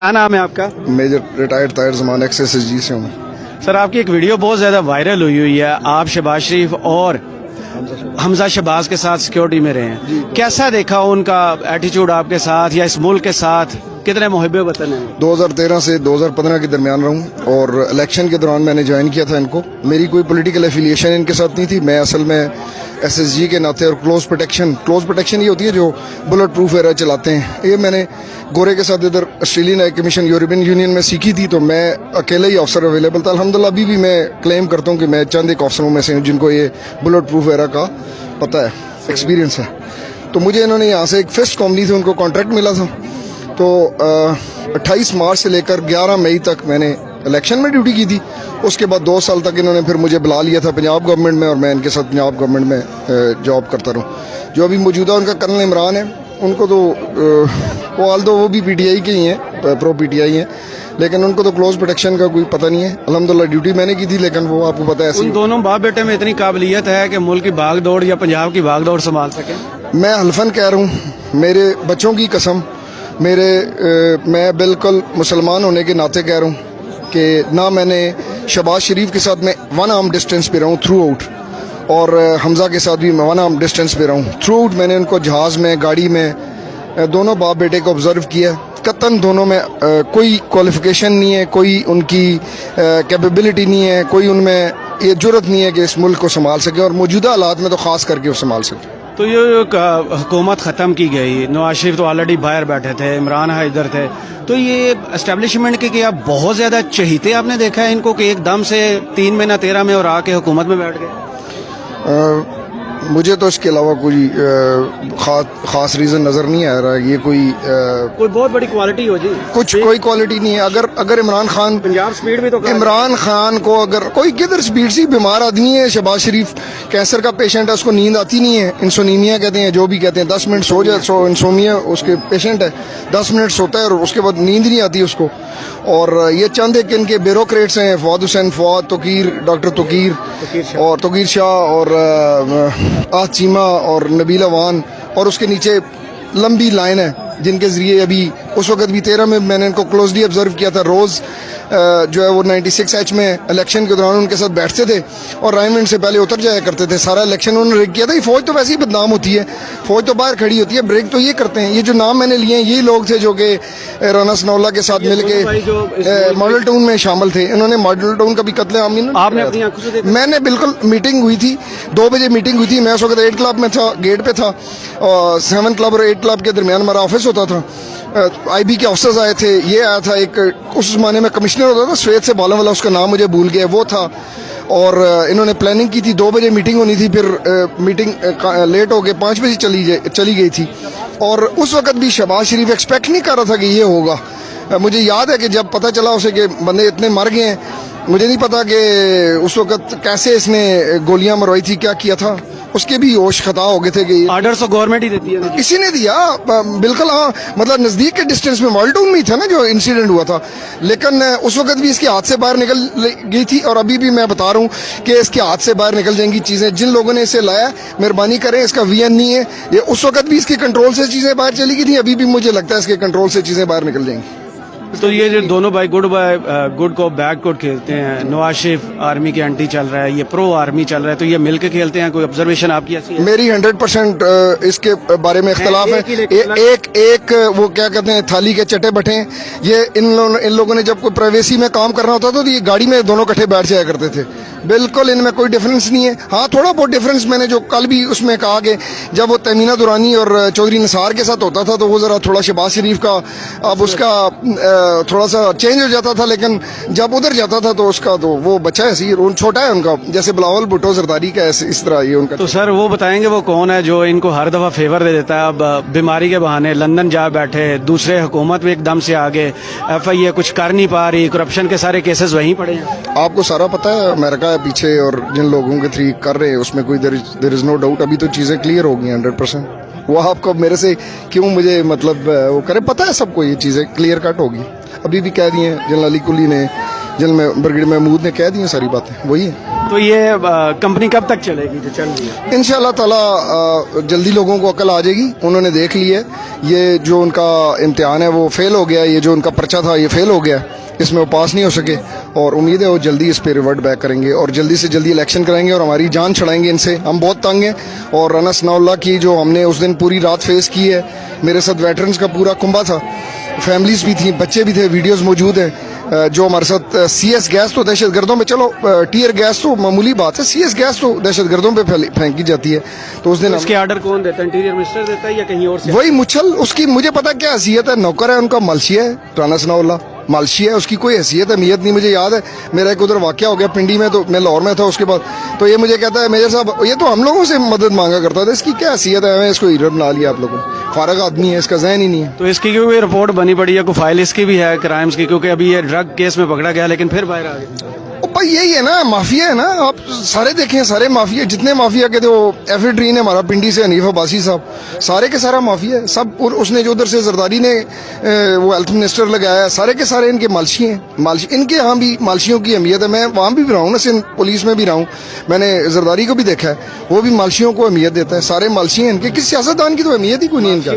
क्या नाम है आपका? मेजर रिटायर्ड ताहिर जमान एक्सएसजी से हूँ। सर, आपकी एक वीडियो बहुत ज्यादा वायरल हुई है। आप शहबाज शरीफ और हमजा शहबाज के साथ सिक्योरिटी में रहे हैं। कैसा देखा उनका एटीट्यूड आपके साथ या इस मुल्क के साथ? कितने मुहिब्बे वतन हैं? 2013 से 2015 के दरमियान रहूँ और इलेक्शन के दौरान मैंने ज्वाइन किया था इनको। मेरी कोई पॉलिटिकल एफिलिएशन इनके साथ नहीं थी। मैं असल में एसएसजी के नाते और क्लोज प्रोटेक्शन ये होती है जो बुलेट प्रूफ एरा चलाते हैं, ये मैंने गोरे के साथ इधर Australian high commission European union में सीखी थी। तो मैं अकेले ही अफसर अवेलेबल था। अल्हम्दुलिल्लाह अभी भी मैं क्लेम करता हूँ कि मैं चंद एक अफसरों में से हूँ जिनको ये बुलेट प्रूफ एरा का पता है, एक्सपीरियंस है। तो मुझे इन्होंने यहाँ से एक फिस्ट कंपनी से उनको कॉन्ट्रैक्ट मिला था। तो 28 मार्च से लेकर 11 मई तक मैंने इलेक्शन में ड्यूटी की थी। उसके बाद 2 साल तक इन्होंने फिर मुझे बुला लिया था पंजाब गवर्नमेंट में और मैं इनके साथ पंजाब गवर्नमेंट में जॉब करता रहूँ। जो अभी मौजूदा उनका कर्नल इमरान है, उनको तो वो भी पीटीआई के ही हैं, प्रो पीटीआई हैं, लेकिन उनको तो क्लोज प्रोटेक्शन का कोई पता नहीं है। अल्हम्दुलिल्लाह ड्यूटी मैंने की थी, लेकिन वो आपको पता है ऐसी। उन दोनों बाप बेटे में इतनी काबिलियत है कि मुल्क की भाग दौड़ या पंजाब की भाग दौड़ संभाल सके? मैं हल्फन कह रहा हूँ, मेरे बच्चों की कसम, मैं बिल्कुल मुसलमान होने के नाते कह रहा हूँ कि ना मैंने शहबाज शरीफ के साथ में 1 आर्म डिस्टेंस पे रहा हूँ थ्रू आउट, और हमजा के साथ भी मैं 1 आर्म डिस्टेंस पे रहा हूँ थ्रू आउट। मैंने उनको जहाज़ में, गाड़ी में, दोनों बाप बेटे को ऑब्जर्व किया। कतन दोनों में कोई क्वालिफिकेशन नहीं है, कोई उनकी कैपेबिलिटी नहीं है, कोई उनमें ये जुर्रत नहीं है कि इस मुल्क को संभाल सके, और मौजूदा हालात में तो ख़ास करके वो संभाल सके। तो ये हुकूमत ख़त्म की गई, नवाज शरीफ तो ऑलरेडी बाहर बैठे थे, इमरान है इधर थे, तो ये एस्टेब्लिशमेंट के क्या बहुत ज़्यादा चहीते आपने देखा है इनको कि एकदम से 3 महीना 13 में और आके हुकूमत में बैठ गए? मुझे तो इसके अलावा कोई खास रीज़न नज़र नहीं आ रहा है। ये कोई बहुत बड़ी क्वालिटी हो जी, कोई क्वालिटी नहीं है। अगर इमरान खान, पंजाब स्पीड भी तो इमरान खान को अगर कोई किधर स्पीड सी, बीमार आदमी है शहबाज शरीफ, कैंसर का पेशेंट है, उसको नींद आती नहीं है, इंसोनीमिया कहते हैं, जो भी कहते हैं, 10 मिनट सो जाए, इंसोमिया उसके पेशेंट है, 10 मिनट सोता है और उसके बाद नींद नहीं आती उसको। और ये चंद एक इनके ब्यूरोक्रेट्स हैं, फवाद हुसैन, फवाद तोकीर, डॉक्टर तोकीर शाह और आज चीमा और नबील अवान, और उसके नीचे लंबी लाइन है जिनके जरिए अभी उस वक्त भी 13 में मैंने इनको क्लोजली ऑब्जर्व किया था। रोज़ जो है वो 96H में इलेक्शन के दौरान उनके साथ बैठते थे और राइनमेंट से पहले उतर जाया करते थे। सारा इलेक्शन उन्होंने रिग किया था। ये फौज तो वैसे ही बदनाम होती है, फौज तो बाहर खड़ी होती है, ब्रेक तो ये करते हैं। ये जो नाम मैंने लिए हैं यही लोग थे जो कि राना सनाउल्लाह के साथ मिल के मॉडल टाउन में शामिल थे। इन्होंने मॉडल टाउन का भी कत्ले-आम आपने अपनी आंखों से देखा? मैंने बिल्कुल, मीटिंग हुई थी, 2 बजे मीटिंग हुई थी। मैं उस वक्त 8 क्लब में था, गेट पे था, और 7 क्लब और 8 क्लब के दरमियान हमारा ऑफिस होता था। IB के अफसर्स आए थे, ये आया था एक, उस जमाने में कमिश्नर होता था श्वेत से बालों वाला, उसका नाम मुझे भूल गया, वो था। और इन्होंने प्लानिंग की थी, 2 बजे मीटिंग होनी थी, फिर मीटिंग लेट हो गए, 5 बजे चली गई थी। और उस वक्त भी शहबाज शरीफ एक्सपेक्ट नहीं कर रहा था कि ये होगा। मुझे याद है कि जब पता चला उसे कि बंदे इतने मर गए हैं, मुझे नहीं पता कि उस वक्त कैसे इसने गोलियां मरवाई थी, क्या किया था, उसके भी होश खता हो गए थे कि ऑर्डर तो गवर्नमेंट ही देती है, किसी ने दिया बिल्कुल। हाँ, मतलब नजदीक के डिस्टेंस में मॉडल टाउन में ही था ना जो इंसिडेंट हुआ था, लेकिन उस वक्त भी इसके हाथ से बाहर निकल गई थी। और अभी भी मैं बता रहा हूँ कि इसके हाथ से बाहर निकल जाएंगी चीजें। जिन लोगों ने इसे लाया, मेहरबानी करें, इसका VN नहीं है ये। उस वक्त भी इसके कंट्रोल से चीजें बाहर चली गई थी, अभी भी मुझे लगता है इसके कंट्रोल से चीजें बाहर निकल जाएंगी। तो ये जो दोनों भाई गुड को बैड कोड खेलते हैं, नवाज शरीफ आर्मी के एंटी चल रहा है, ये प्रो आर्मी चल रहा है, तो ये मिलके खेलते हैं? कोई ऑब्जर्वेशन आपकी ऐसी है? मेरी 100% इसके बारे में इख्तलाफ है। एक वो क्या कहते हैं, थाली के चटे बटे। ये इन लोगों ने जब कोई प्राइवेसी में काम करना होता था तो ये गाड़ी में दोनों इकट्ठे बैठ जाया करते थे। बिल्कुल इनमें कोई डिफरेंस नहीं है। हाँ, थोड़ा बहुत डिफरेंस मैंने जो कल भी उसमें कहा कि जब वो तमीना दुरानी और चौधरी निसार के साथ होता था तो वो जरा थोड़ा शहबाज शरीफ का, अब उसका थोड़ा सा चेंज हो जाता था, लेकिन जब उधर जाता था तो उसका तो वो बच्चा ऐसी छोटा है उनका, जैसे बिलावल भुट्टो जरदारी का, इस तरह ये उनका। तो सर वो बताएंगे वो कौन है जो इनको हर दफा फेवर दे देता है? अब बीमारी के बहाने लंदन जा बैठे, दूसरे हुकूमत में एकदम से आगे, FIA कुछ कर नहीं पा रही, करप्शन के सारे केसेस वहीं पड़े हैं। आपको सारा पता है, अमेरिका है पीछे, और जिन लोगों के थ्रू कर रहे हैं उसमें कोई देयर इज नो डाउट। अभी तो चीजें क्लियर हो गई 100%। वो आपको मेरे से क्यों मुझे मतलब वो करे, पता है सबको ये चीजें क्लियर कट होगी। अभी भी कह दी हैं जनरल अली कुली ने, जनरल ब्रिगेडियर महमूद ने कह दी हैं सारी बातें, वही है। तो ये कंपनी कब तक चलेगी जो चल रही है? इंशाल्लाह ताला जल्दी लोगों को अकल आ जाएगी। उन्होंने देख ली है ये जो उनका इम्तिहान है वो फेल हो गया, ये जो उनका पर्चा था ये फेल हो गया, इसमें वो पास नहीं हो सके और उम्मीद है वो जल्दी इस पे रिवर्ट बैक करेंगे और जल्दी से जल्दी इलेक्शन कराएंगे और हमारी जान छड़ाएंगे इनसे। हम बहुत तंग हैं और राना सनाउल्लाह की जो हमने उस दिन पूरी रात फेस की है, मेरे साथ वेटरन्स का पूरा कुंभा था, फैमिलीज भी थी, बच्चे भी थे, वीडियोस मौजूद हैं। जो हमारे साथ CS गैस तो दहशत गर्दों में, चलो टीयर गैस तो मामूली बात है, CS गैस तो दहशत गर्दों पे फेंकी जाती है। तो उस दिन इसके ऑर्डर कौन देता है? इंटीरियर मिनिस्टर देता है या कहीं और से? वही मुच्छल, उसकी मुझे पता क्या हैसियत है, नौकर है उनका, मालशी है राना सनाउल्लाह, मालशी है, उसकी कोई हैसियत अहमियत नहीं। मुझे याद है मेरा एक उधर वाकया हो गया पिंडी में, तो मैं लाहौर में था उसके बाद, तो ये मुझे कहता है मेजर साहब ये तो हम लोगों से मदद मांगा करता था, इसकी क्या हैसियत है, हमें इसको हीरो बना लिया आप लोगों ने, फारग आदमी है, इसका जहन ही नहीं है। तो इसकी क्योंकि रिपोर्ट बनी पड़ी है, कोई फाइल इसकी भी है क्राइम्स की, क्योंकि अभी ये ड्रग केस में पकड़ा गया लेकिन फिर बाहर आ गया। ओ भाई यही है ना, माफिया है ना, आप सारे देखें, सारे माफिया, जितने माफिया के थे, वो एफिड्रीन है हमारा पिंडी से, हनीफ अब्बासी साहब, सारे के सारा माफिया है सब। और उसने जो उधर से जरदारी ने वो हेल्थ मिनिस्टर लगाया, सारे के सारे इनके मालशी हैं, मालशी, इनके यहाँ भी मालशियों की अहमियत है। मैं वहाँ भी रहा हूँ ना, सिंध पुलिस में भी रहा हूँ, मैंने जरदारी को भी देखा है, वो भी मालशियों को अहमियत देता है, सारे मालशी हैं इनके, किस सियासतदान की तो अहमियत ही कोई नहीं इनका।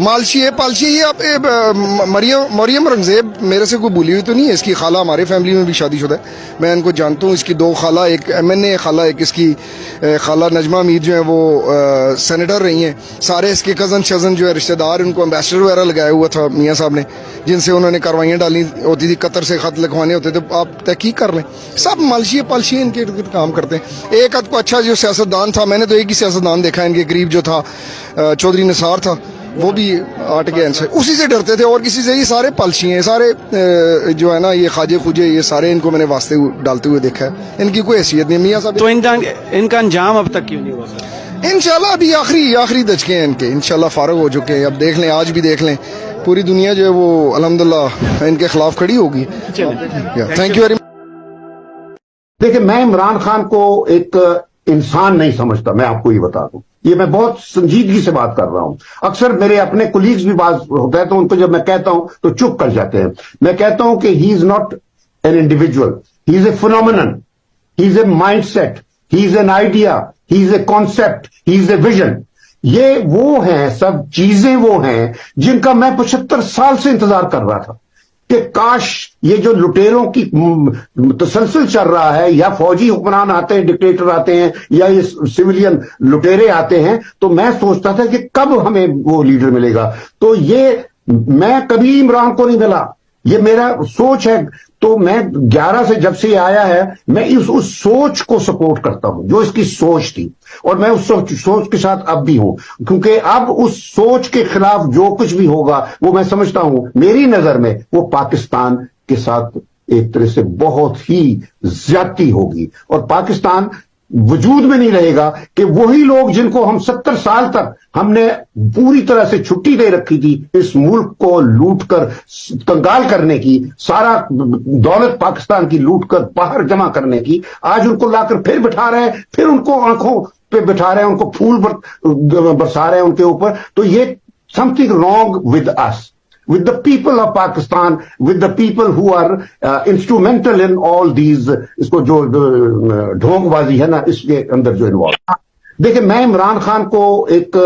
मालशी है, पालशी है। आप मरियम रंगजेब मेरे से कोई भूली हुई तो नहीं है, इसकी खाला हमारे फैमिली में भी शादीशुदा है, मैं इनको जानता हूँ, इसकी दो खाला, एक MNA खाला, एक इसकी खाला नजमा मीर जो है वो सेनेटर रही हैं। सारे इसके कज़न शज़न जो है रिश्तेदार, उनको एम्बेसडर वगैरह लगाया हुआ था मियाँ साहब ने, जिनसे उन्होंने कार्रवाइयाँ डाली होती थी, कतर से खत लिखवाने होते थे, आप तहकीक कर लें, सब मालशी पालशी इनके काम करते हैं। एक आध को अच्छा जो सियासतदान था, मैंने तो एक ही सियासतदान देखा इनके करीब जो था, चौधरी निसार था, वो भी आट गया इनसे, उसी से डरते थे और किसी से। ये सारे पालशी हैं, सारे जो है ना, ये खाजे खुजे, ये सारे इनको मैंने वास्ते डालते हुए देखा है, इनकी कोई हैसियत नहीं। मियाँ साहब तो इनका अंजाम अब तक क्यों नहीं हुआ? इंशाल्लाह अभी आखिरी दचके हैं इनके, इंशाल्लाह फारग हो चुके हैं। अब देख लें, आज भी देख लें, पूरी दुनिया जो है वो अल्हम्दुलिल्लाह इनके खिलाफ खड़ी होगी। Thank you very much. देखिए, मैं इमरान खान को एक इंसान नहीं समझता, मैं आपको ये बता दूं, ये मैं बहुत संजीदगी से बात कर रहा हूं। अक्सर मेरे अपने कोलीग्स भी बात होता है तो उनको जब मैं कहता हूं तो चुप कर जाते हैं। मैं कहता हूं कि he is not an individual, he is a phenomenon, he is a mindset, he is an idea, he is a concept, he is a vision. ये वो हैं, सब चीजें वो हैं जिनका मैं 75 साल से इंतजार कर रहा था कि काश ये जो लुटेरों की तसलसल चल रहा है, या फौजी हुक्मरान आते हैं, डिक्टेटर आते हैं, या ये सिविलियन लुटेरे आते हैं, तो मैं सोचता था कि कब हमें वो लीडर मिलेगा। तो ये मैं कभी इमरान को नहीं मिला, ये मेरा सोच है। तो मैं 11 से जब से ये आया है, मैं उस सोच को सपोर्ट करता हूं जो इसकी सोच थी, और मैं उस सोच के साथ अब भी हूं, क्योंकि अब उस सोच के खिलाफ जो कुछ भी होगा वो मैं समझता हूं, मेरी नजर में वो पाकिस्तान के साथ एक तरह से बहुत ही ज्यादती होगी, और पाकिस्तान वजूद में नहीं रहेगा कि वही लोग जिनको हम 70 साल तक हमने पूरी तरह से छुट्टी दे रखी थी इस मुल्क को लूट कर कंगाल करने की, सारा दौलत पाकिस्तान की लूट कर बाहर जमा करने की, आज उनको लाकर फिर बिठा रहे हैं, फिर उनको आंखों पे बिठा रहे हैं, उनको फूल बरसा रहे हैं उनके ऊपर। तो ये something wrong with us, with the people of Pakistan, with the people who are instrumental in all these, इसको जो ढोंगबाजी है ना इसके अंदर जो इन्वॉल्व। देखिए, मैं इमरान खान को एक